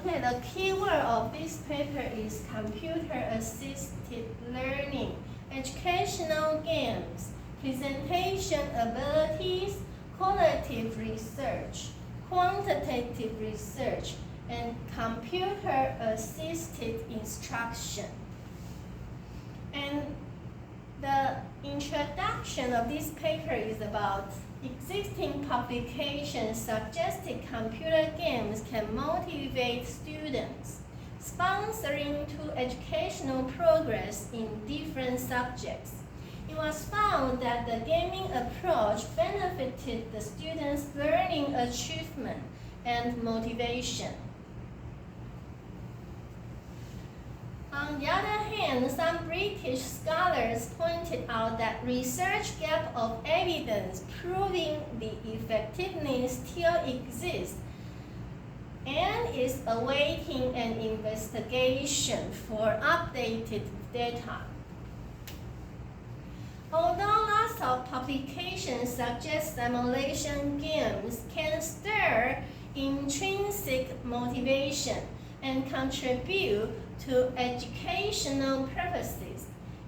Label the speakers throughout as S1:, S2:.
S1: Okay, the keyword of this paper is computer-assisted learning, educational games, presentation abilities, qualitative research, quantitative research, and computer-assisted instruction. And the introduction of this paper is about existing publications suggested computer games can motivate students, sponsoring to educational progress in different subjects. It was found that the gaming approach benefited the students' learning achievement and motivation. On the other hand, some British scholars pointed out that research gap of evidence proving the effectiveness still exists and is awaiting an investigation for updated data. Although lots of publications suggest simulation games can stir intrinsic motivation and contribute to educational purposes,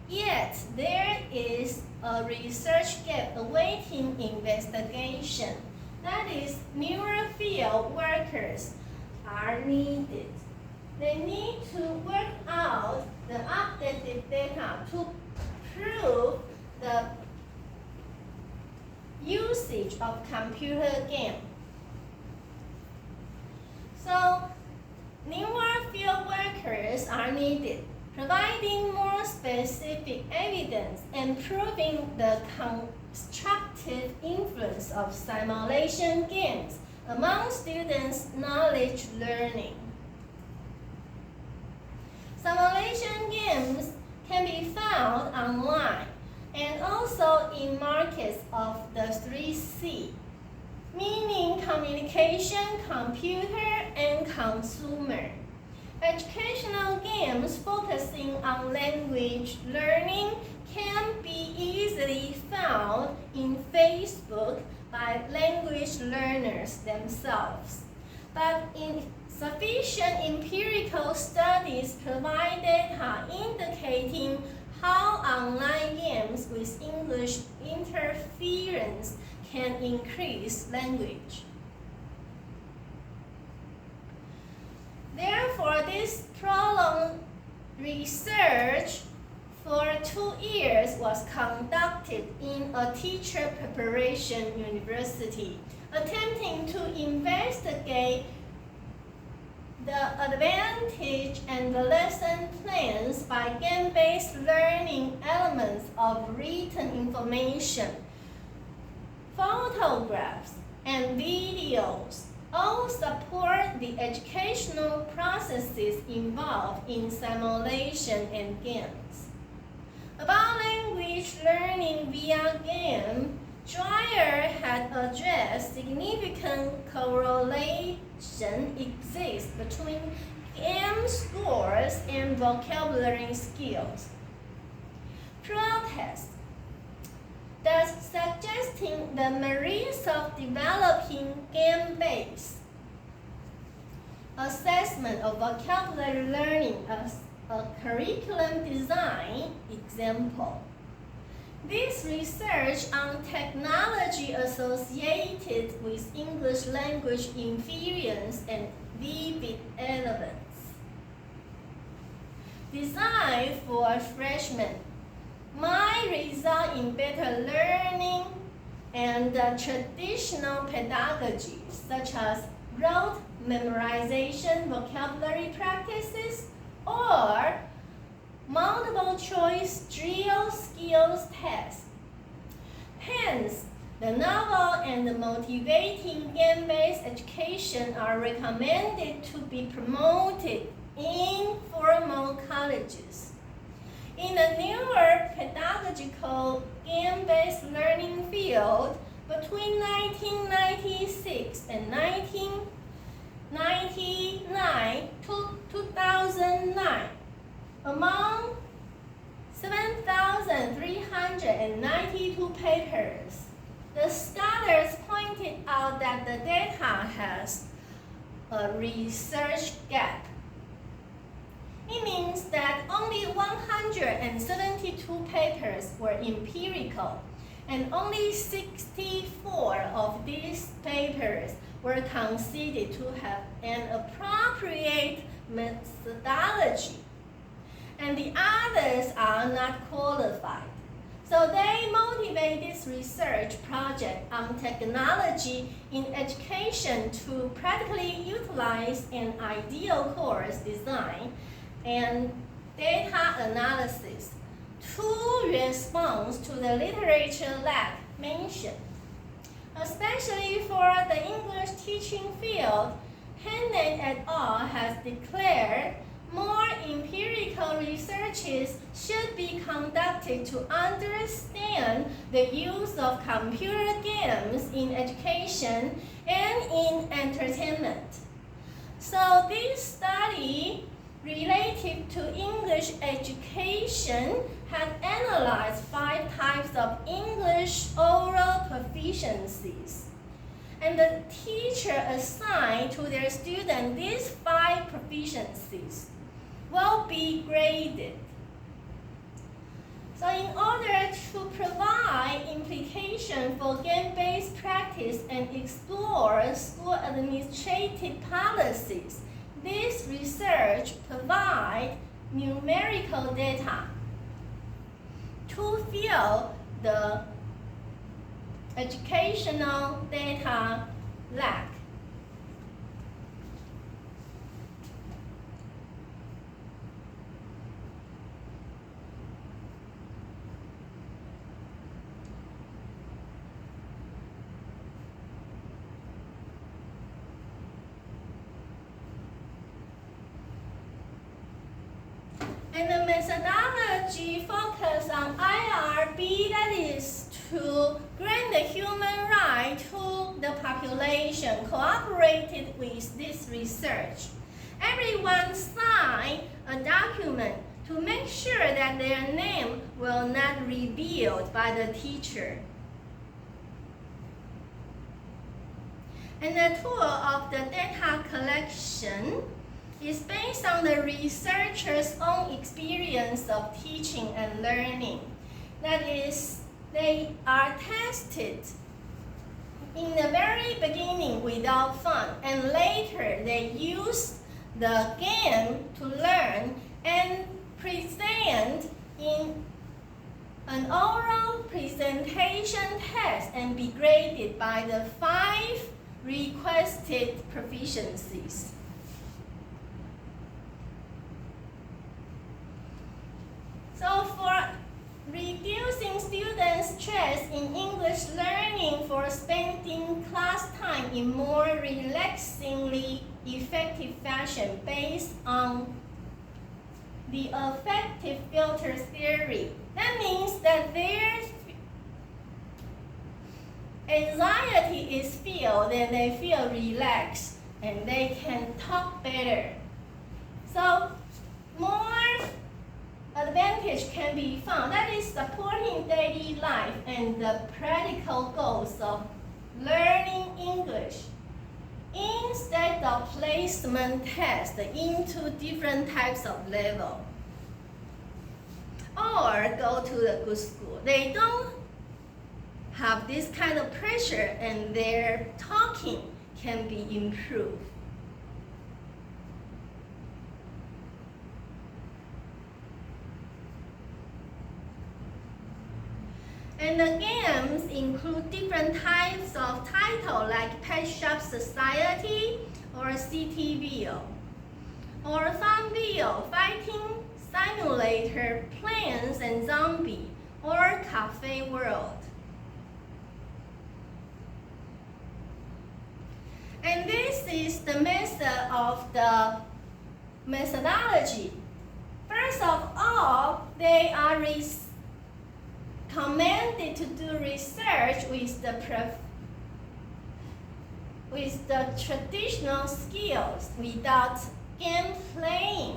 S1: yet there is a research gap awaiting investigation. That is, newer field workers are needed. They need to work out the updated data to prove the usage of computer game. So, newer field workers are needed, providing more specific evidence and proving the constructive influence of simulation games among students' knowledge learning. Simulation games can be found online and also in markets of the 3C, meaning communication, computer, and consumer. Educational games focusing on language learning can be easily found in Facebook by language learners themselves. But insufficient empirical studies provide data indicating how online games with English interference can increase language. Therefore, this prolonged research for 2 years was conducted in a teacher preparation university, attempting to investigate the advantage and the lesson plans by game-based learning elements of written information, photographs, and videos all support the educational processes involved in simulation and games. About language learning via game, Dreyer had addressed significant correlation exists between game scores and vocabulary skills. Protest, thus suggesting the merits of developing game-based assessment of vocabulary learning as a curriculum design example. This research on technology associated with English language inference and vivid elements. Designed for freshmen might result in better learning and traditional pedagogies such as rote memorization vocabulary practices or multiple choice drill skills tests. Hence, the novel and the motivating game-based education are recommended to be promoted in formal colleges. In the newer pedagogical game-based learning field, between 1996 and 1999 to 2009, among 7,392 papers, the scholars pointed out that the data has a research gap. It means that only 172 papers were empirical, and only 64 of these papers were considered to have an appropriate methodology, and the others are not qualified. So they motivate this research project on technology in education to practically utilize an ideal course design and data analysis to respond to the literature lack mentioned. Especially for the English teaching field, Hannan et al. Has declared more empirical researches should be conducted to understand the use of computer games in education and in entertainment. So this study related to English education had analyzed 5 types of English oral proficiencies. And the teacher assigned to their student these 5 proficiencies will be graded. So in order to provide implication for game-based practice and explore school administrative policies, this research provides numerical data to fill the educational data lack. And the methodology focuses on IRB, that is to grant the human right to the population cooperated with this research. Everyone signed a document to make sure that their name will not be revealed by the teacher. And the tool of the data collection is based on the researcher's own experience of teaching and learning. That is, they are tested in the very beginning without fun, and later they use the game to learn and present in an oral presentation test and be graded by the 5 requested proficiencies. So for reducing students' stress in English learning for spending class time in more relaxingly effective fashion based on the affective filter theory. That means that their anxiety is filled and they feel relaxed and they can talk better. So more advantage can be found. That is supporting daily life and the practical goals of learning English instead of placement tests into different types of level. Or go to the good school. They don't have this kind of pressure and their talking can be improved. And the games include different types of titles like Pet Shop Society or CTVO, or Farmville, Fighting Simulator, Plants and Zombie, or Cafe World. And this is the method of the methodology. First of all, they are recommended to do research with the traditional skills without game playing.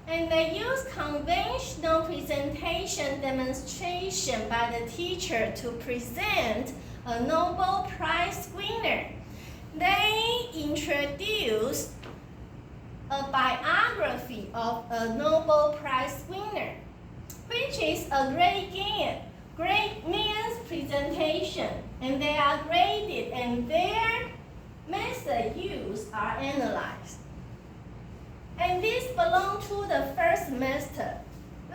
S1: And they use conventional presentation demonstration by the teacher to present a Nobel Prize winner. They introduce a biography of a Nobel Prize winner, which is a great man's presentation, and they are graded and their method use are analyzed. And this belongs to the first semester.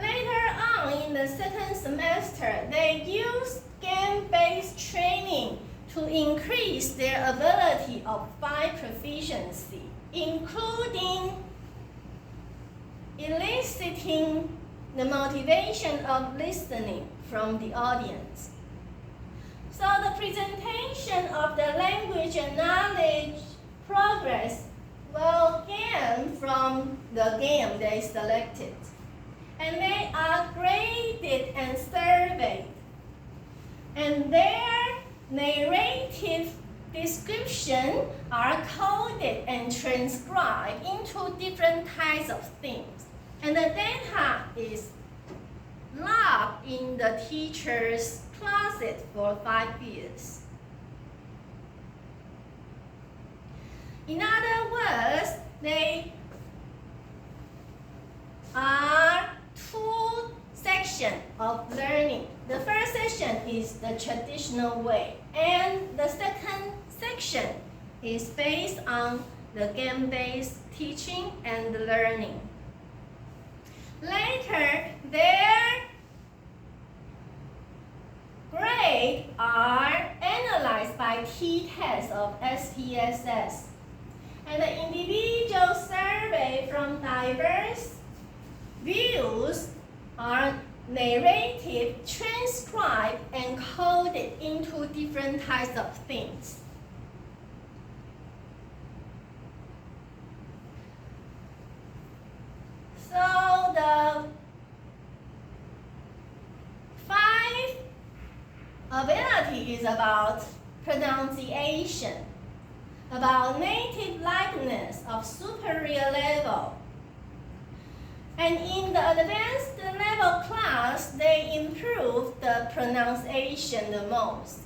S1: Later on in the second semester, they use game-based training to increase their ability of 5 proficiency, including eliciting the motivation of listening from the audience. So the presentation of the language and knowledge progress will gain from the game they selected. And they are graded and surveyed. And their narrative description are coded and transcribed into different types of things. And the data is locked in the teacher's closet for 5 years. In other words, they are 2 sections of learning. The first section is the traditional way, and the second section is based on the game-based teaching and learning. Later, their grades are analyzed by t-tests of SPSS, and the individual survey from diverse views are narrated, transcribed, and coded into different types of things. So the 5 ability is about pronunciation, about native likeness of superior level. And in the advanced level class, they improve the pronunciation the most.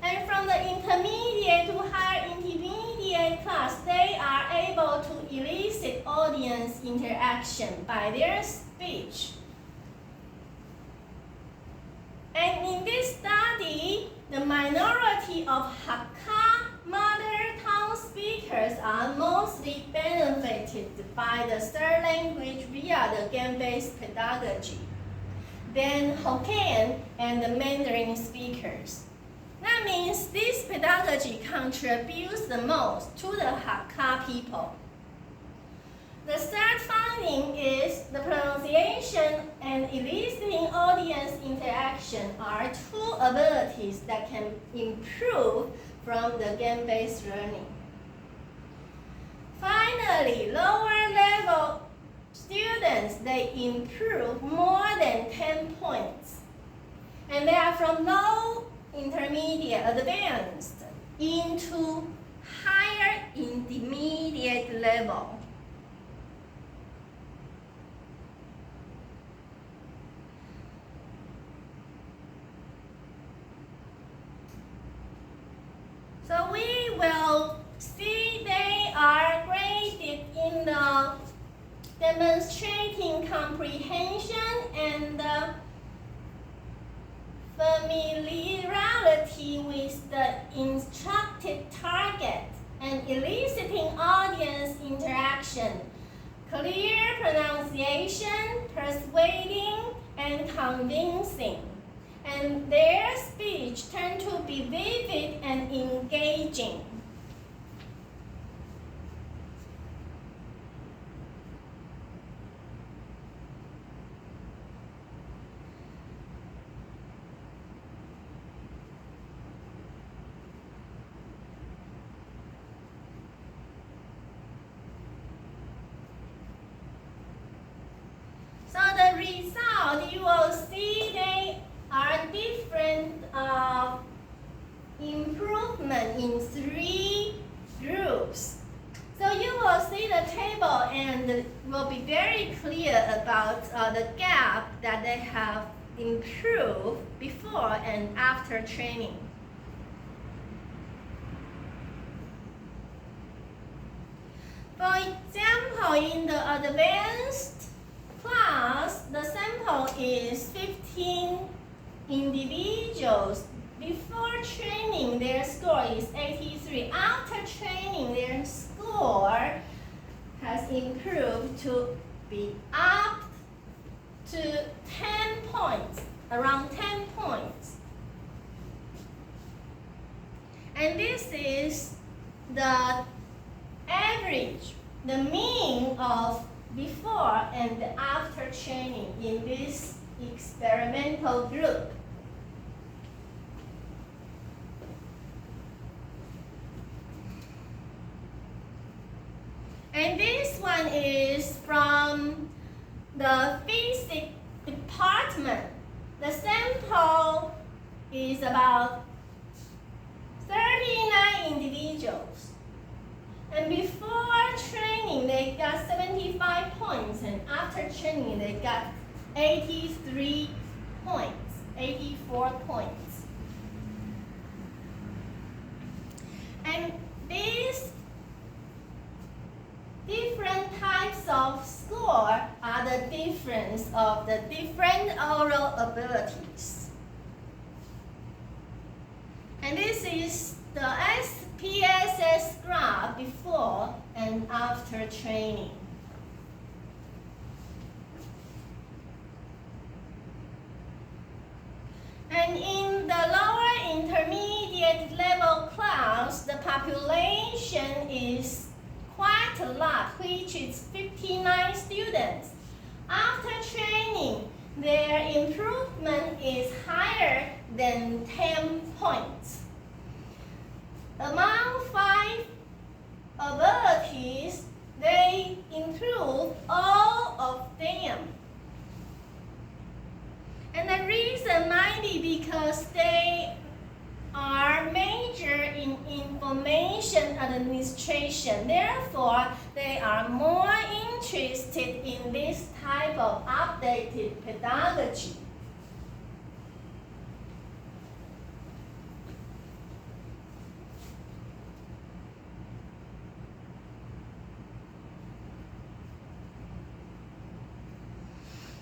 S1: And from the intermediate to higher intermediate class, they are able to elicit audience interaction by their speech. And in this study, the minority of Hakka mother tongue speakers are mostly benefited by the third language via the game-based pedagogy than Hokkien and the Mandarin speakers. That means this pedagogy contributes the most to the Hakka people. The third finding is the pronunciation and eliciting audience interaction are 2 abilities that can improve from the game-based learning. Finally, lower level students, they improve more than 10 points. And they are from low, intermediate, advanced into higher intermediate level. So we will see they are graded in the demonstrating comprehension and the familiarity with the instructed target and eliciting audience interaction, clear pronunciation, persuading, and convincing. And their speech tend to be vivid and engaging. So the result, you will see they are different improvement in 3 groups. So you will see the table and will be very clear about the gap that they have improved before and after training. For example, example, in the advanced class, the sample is 15 individuals. Before training, their score is 83. After training, their score has improved to be up to 10 points, around 10 points. And this is the average, the mean of before and after training in this experimental group. And this one is from the physics department. The sample is about 39 individuals. And before training, they got 75 points. And after training, they got 83 points, 84 points. And these different types of score are the difference of the different oral abilities. And this is the SPSS graph before and after training. And in the lower intermediate level class, the population is quite a lot, which is 59 students. After training, their improvement is higher than 10 points. Among 5 abilities, they improve all of them. And the reason might be because they are major in information administration. Therefore, they are more interested in this type of updated pedagogy.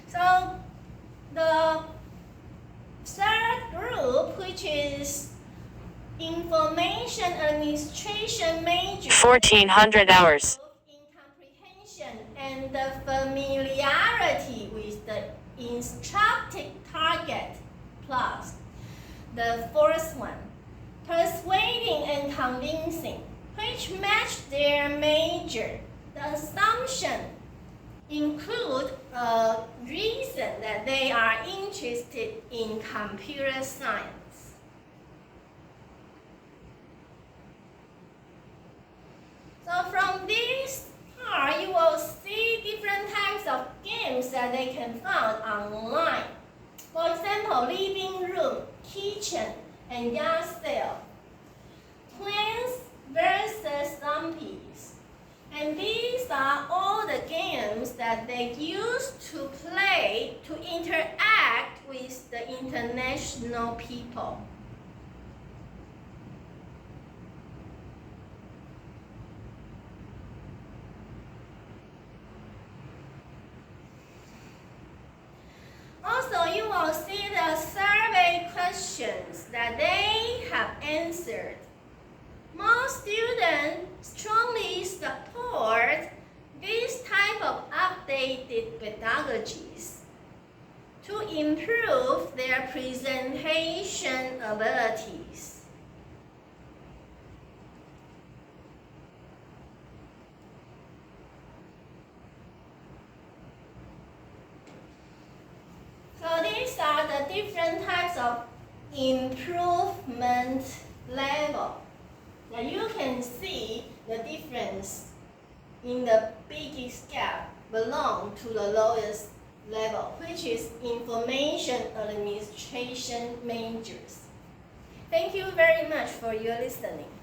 S1: So, the third group, which is information administration major,
S2: 1400 hours.
S1: In comprehension and the familiarity with the instructed target plus. The fourth one, persuading and convincing, which match their major. The assumption include a reason that they are interested in computer science. So from this part, you will see different types of games that they can find online. For example, living room, kitchen, and yard sale. Plants versus zombies. And these are all the games that they use to play to interact with the international people. Also, you will see the survey questions that they have answered. Most students strongly support this type of updated pedagogies to improve their presentation abilities. So these are the different types of improvement level. Now you can see the difference in the biggest gap belong to the lowest level, which is information administration majors. Thank you very much for your listening.